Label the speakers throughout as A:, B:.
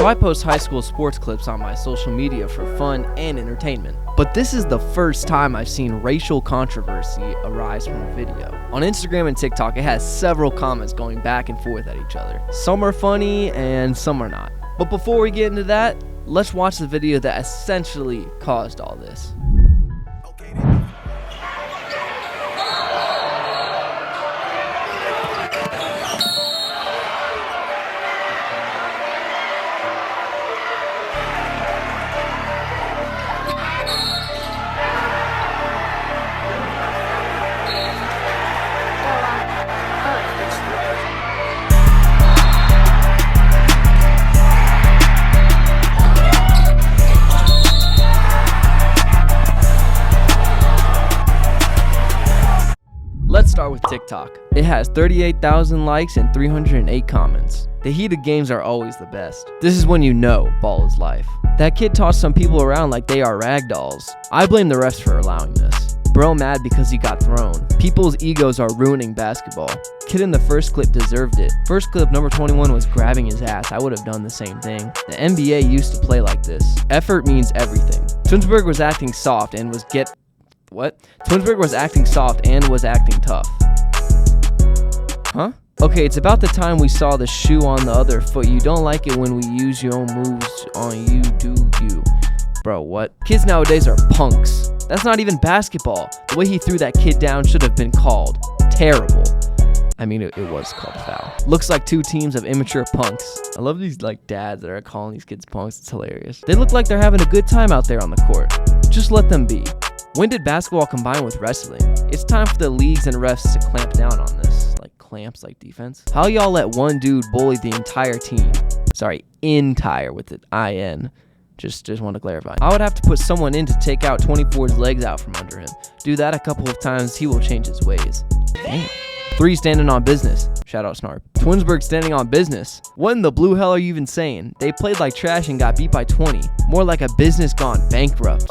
A: So I post high school sports clips on my social media for fun and entertainment. But this is the first time I've seen racial controversy arise from a video. On Instagram and TikTok, it has several comments going back and forth at each other. Some are funny and some are not. But before we get into that, let's watch the video that essentially caused all this. Let's start with TikTok. It has 38,000 likes and 308 comments. The heated games are always the best. This is when you know ball is life. That kid tossed some people around like they are rag dolls. I blame the refs for allowing this. Bro mad because he got thrown. People's egos are ruining basketball. Kid in the first clip deserved it. First clip, number 21 was grabbing his ass. I would have done the same thing. The NBA used to play like this. Effort means everything. Twinsburg was acting soft and was Twinsburg was acting soft and was acting tough. Huh? Okay, it's about the time we saw the shoe on the other foot. You don't like it when we use your own moves on you, do you? Bro, what? Kids nowadays are punks. That's not even basketball. The way he threw that kid down should have been called terrible. I mean, it was called foul. Looks like two teams of immature punks. I love these dads that are calling these kids punks. It's hilarious. They look like they're having a good time out there on the court. Just let them be. When did basketball combine with wrestling? It's time for the leagues and refs to clamp down on this. Like clamps, like defense. How y'all let one dude bully the entire team? Sorry, entire with the I-N. Just want to clarify. I would have to put someone in to take out 24's legs out from under him. Do that a couple of times, he will change his ways. Damn. 3 standing on business. Shout out Snarp. Twinsburg standing on business. What in the blue hell are you even saying? They played like trash and got beat by 20. More like a business gone bankrupt.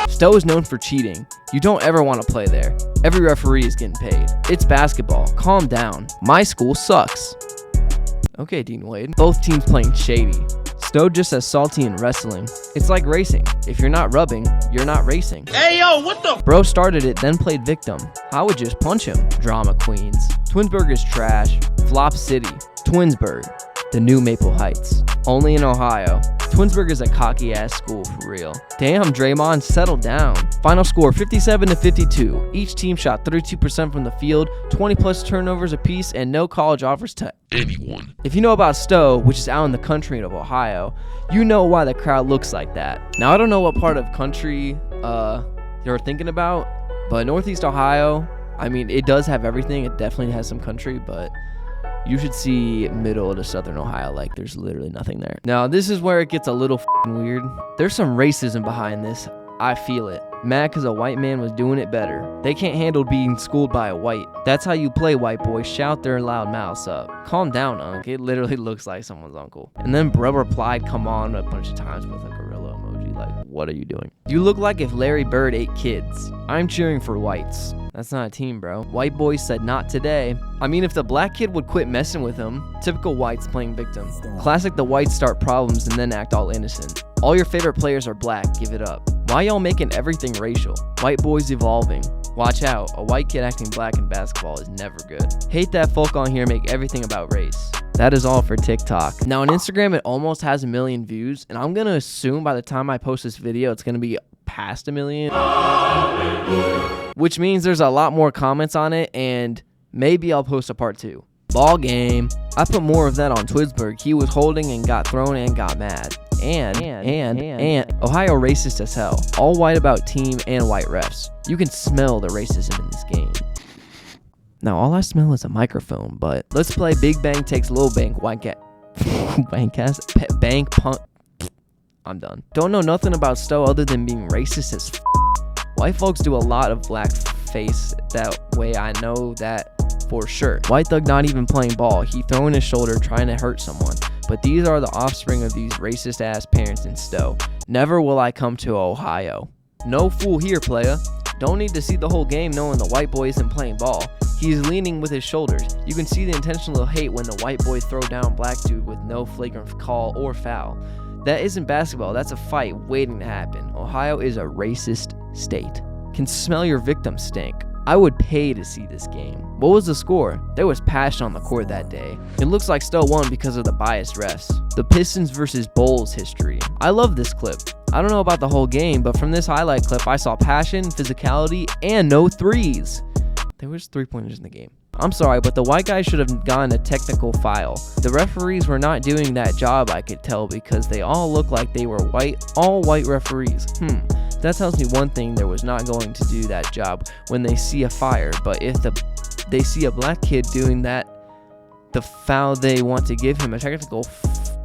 A: Stowe is known for cheating. You don't ever want to play there. Every referee is getting paid. It's basketball. Calm down. My school sucks. Okay, Dean Wade. Both teams playing shady. Stowe just as salty in wrestling. It's like racing. If you're not rubbing, you're not racing.
B: Hey, yo, what the?
A: Bro started it, then played victim. I would just punch him. Drama queens. Twinsburg is trash. Flop City. Twinsburg. The new Maple Heights. Only in Ohio. Twinsburg is a cocky-ass school for real. Damn, Draymond, settle down. Final score, 57-52. Each team shot 32% from the field, 20-plus turnovers apiece, and no college offers to anyone. If you know about Stowe, which is out in the country of Ohio, you know why the crowd looks like that. Now, I don't know what part of country you're thinking about, but Northeast Ohio, I mean, it does have everything. It definitely has some country, but you should see middle to southern Ohio, like there's literally nothing there. Now, this is where it gets a little weird. There's some racism behind this. I feel it. Mad because a white man was doing it better. They can't handle being schooled by a white. That's how you play, white boys. Shout their loud mouths up. Calm down, Unc. It literally looks like someone's uncle. And then bro replied, come on, a bunch of times with a gorilla emoji. Like, what are you doing? You look like if Larry Bird ate kids. I'm cheering for whites. That's not a team, bro. White boys said not today. I mean, if the black kid would quit messing with him, typical whites playing victim. Classic the whites start problems and then act all innocent. All your favorite players are black, give it up. Why y'all making everything racial? White boys evolving. Watch out, a white kid acting black in basketball is never good. Hate that folk on here make everything about race. That is all for TikTok. Now on Instagram, it almost has 1 million views, and I'm gonna assume by the time I post this video, it's gonna be past 1 million. Which means there's a lot more comments on it, and maybe I'll post a part 2. Ball game. I put more of that on Twinsburg. He was holding and got thrown and got mad. And Ohio racist as hell. All white about team and white refs. You can smell the racism in this game. Now all I smell is a microphone, but let's play Big Bang Takes Little Bank. Bank punt. I'm done. Don't know nothing about Stowe other than being racist as White folks do a lot of black face that way, I know that for sure. White Thug not even playing ball. He throwing his shoulder trying to hurt someone. But these are the offspring of these racist ass parents in Stowe. Never will I come to Ohio. No fool here, playa. Don't need to see the whole game knowing the white boy isn't playing ball. He's leaning with his shoulders. You can see the intentional hate when the white boy throw down black dude with no flagrant call or foul. That isn't basketball, that's a fight waiting to happen. Ohio is a racist state. Can smell your victim stink. I would pay to see this game. What was the score? There was passion on the court that day. It looks like Stowe won because of the biased refs. The Pistons versus Bulls history. I love this clip. I don't know about the whole game, but from this highlight clip, I saw passion, physicality, and no threes. There was 3-pointers in the game. I'm sorry, but the white guy should have gotten a technical foul. The referees were not doing that job, I could tell, because they all looked like they were white, all white referees. That tells me one thing: there was not going to do that job when they see a fire. But if they see a black kid doing that, the foul, they want to give him a technical,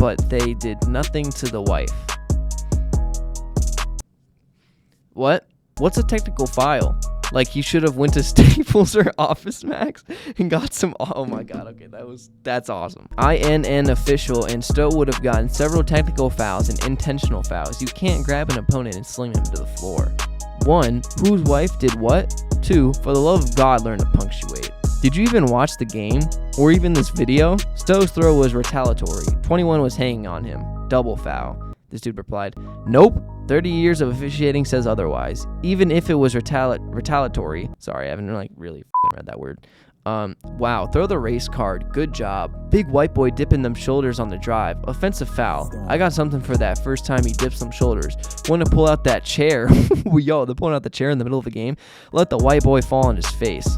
A: but they did nothing to the wife. What? What's a technical foul? Like, he should have went to Staples or Office Max and got some. Oh my god, okay, that's awesome. INN official, and Stowe would have gotten several technical fouls and intentional fouls. You can't grab an opponent and sling him to the floor. 1. Whose wife did what? 2. For the love of God, learn to punctuate. Did you even watch the game? Or even this video? Stowe's throw was retaliatory. 21 was hanging on him. Double foul. This dude replied, nope. 30 years of officiating says otherwise. Even if it was retaliatory. Sorry, I haven't really read that word. Wow, throw the race card. Good job. Big white boy dipping them shoulders on the drive. Offensive foul. I got something for that first time he dips them shoulders. Want to pull out that chair. Yo, they're pulling out the chair in the middle of the game. Let the white boy fall on his face.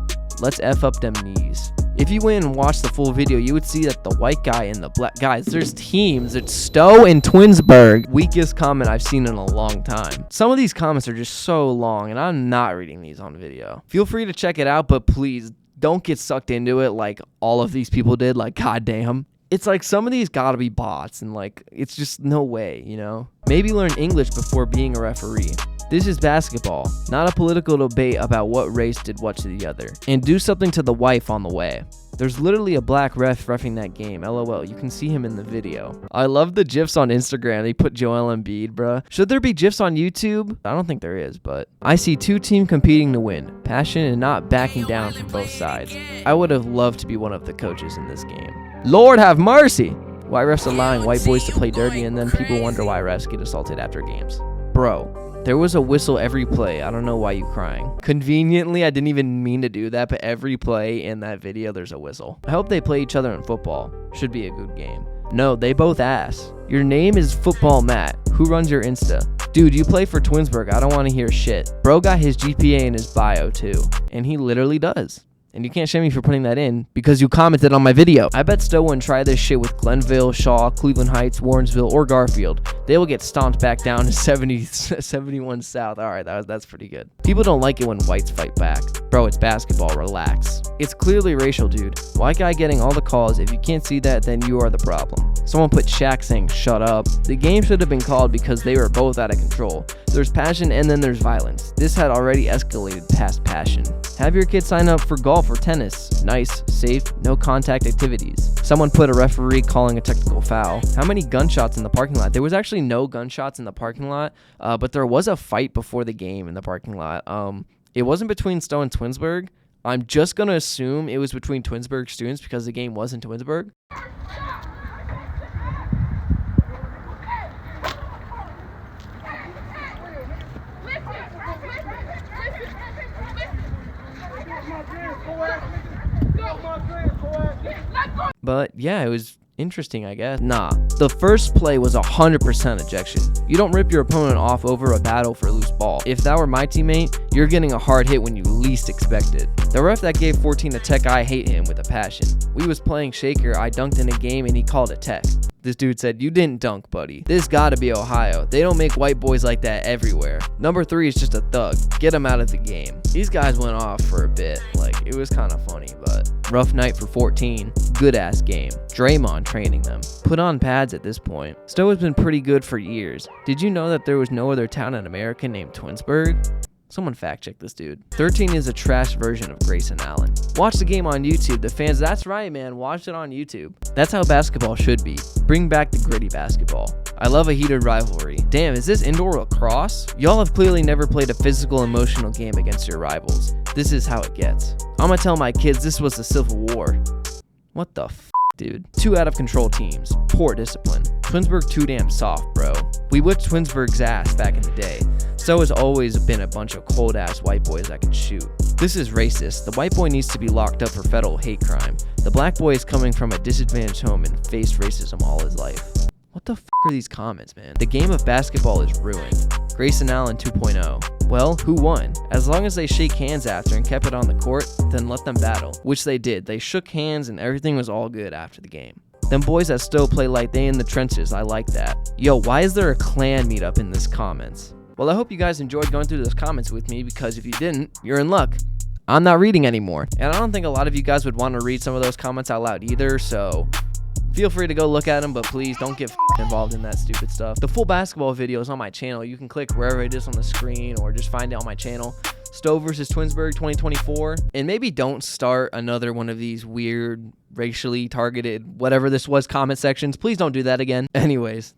A: Let's F up them knees. If you went and watched the full video, you would see that the white guy and the black guys, there's teams. It's Stowe and Twinsburg. Weakest comment I've seen in a long time. Some of these comments are just so long, and I'm not reading these on video. Feel free to check it out, but please don't get sucked into it like all of these people did. Like, goddamn. It's like some of these gotta be bots, and like, it's just no way, you know? Maybe learn English before being a referee. This is basketball, not a political debate about what race did what to the other. And do something to the wife on the way. There's literally a black ref reffing that game. LOL, you can see him in the video. I love the GIFs on Instagram. They put Joel Embiid, bruh. Should there be GIFs on YouTube? I don't think there is, but I see two teams competing to win. Passion and not backing down from both sides. I would have loved to be one of the coaches in this game. Lord have mercy! Why refs allowing white boys to play dirty, and then people wonder why refs get assaulted after games. Bro. There was a whistle every play. I don't know why you crying. Conveniently, I didn't even mean to do that, but every play in that video, there's a whistle. I hope they play each other in football. Should be a good game. No, they both ass. Your name is Football Matt. Who runs your Insta? Dude, you play for Twinsburg. I don't want to hear shit. Bro got his GPA in his bio too. And he literally does. And you can't shame me for putting that in because you commented on my video. I bet Stowe wouldn't try this shit with Glenville, Shaw, Cleveland Heights, Warrensville, or Garfield. They will get stomped back down to 71 South. All right, that's pretty good. People don't like it when whites fight back. Bro, it's basketball. Relax. It's clearly racial, dude. White guy getting all the calls. If you can't see that, then you are the problem. Someone put Shaq saying, shut up. The game should have been called because they were both out of control. There's passion and then there's violence. This had already escalated past passion. Have your kids sign up for golf or tennis. Nice, safe, no contact activities. Someone put a referee calling a technical foul. How many gunshots in the parking lot? There was actually no gunshots in the parking lot, but there was a fight before the game in the parking lot. It wasn't between Stowe and Twinsburg. I'm just going to assume it was between Twinsburg students because the game was in Twinsburg. But yeah, it was interesting, I guess. Nah, the first play was 100% ejection. You don't rip your opponent off over a battle for a loose ball. If that were my teammate, you're getting a hard hit when you least expect it. The ref that gave 14 to Tech, I hate him with a passion. We was playing Shaker, I dunked in a game and he called it Tech. This dude said, you didn't dunk, buddy. This gotta be Ohio. They don't make white boys like that everywhere. Number 3 is just a thug. Get him out of the game. These guys went off for a bit. Like, it was kind of funny, but rough night for 14. Good ass game. Draymond training them. Put on pads at this point. Stowe has been pretty good for years. Did you know that there was no other town in America named Twinsburg? Someone fact check this dude. 13 is a trash version of Grayson Allen. Watch the game on YouTube. The fans, that's right, man. Watch it on YouTube. That's how basketball should be. Bring back the gritty basketball. I love a heated rivalry. Damn, is this indoor lacrosse? Y'all have clearly never played a physical, emotional game against your rivals. This is how it gets. I'ma tell my kids this was the Civil War. What the f, dude? 2 out of control teams. Poor discipline. Twinsburg too damn soft, bro. We whipped Twinsburg's ass back in the day. So has always been a bunch of cold-ass white boys that can shoot. This is racist. The white boy needs to be locked up for federal hate crime. The black boy is coming from a disadvantaged home and faced racism all his life. What the f are these comments, man? The game of basketball is ruined. Grayson Allen 2.0. Well, who won? As long as they shake hands after and kept it on the court, then let them battle. Which they did. They shook hands and everything was all good after the game. Them boys that still play like they in the trenches, I like that. Yo, why is there a clan meetup in this comments? Well, I hope you guys enjoyed going through those comments with me, because if you didn't, you're in luck. I'm not reading anymore. And I don't think a lot of you guys would want to read some of those comments out loud either, so feel free to go look at them, but please don't get involved in that stupid stuff. The full basketball video is on my channel. You can click wherever it is on the screen or just find it on my channel. Stowe versus Twinsburg 2024. And maybe don't start another one of these weird, racially targeted, whatever this was, comment sections. Please don't do that again. Anyways,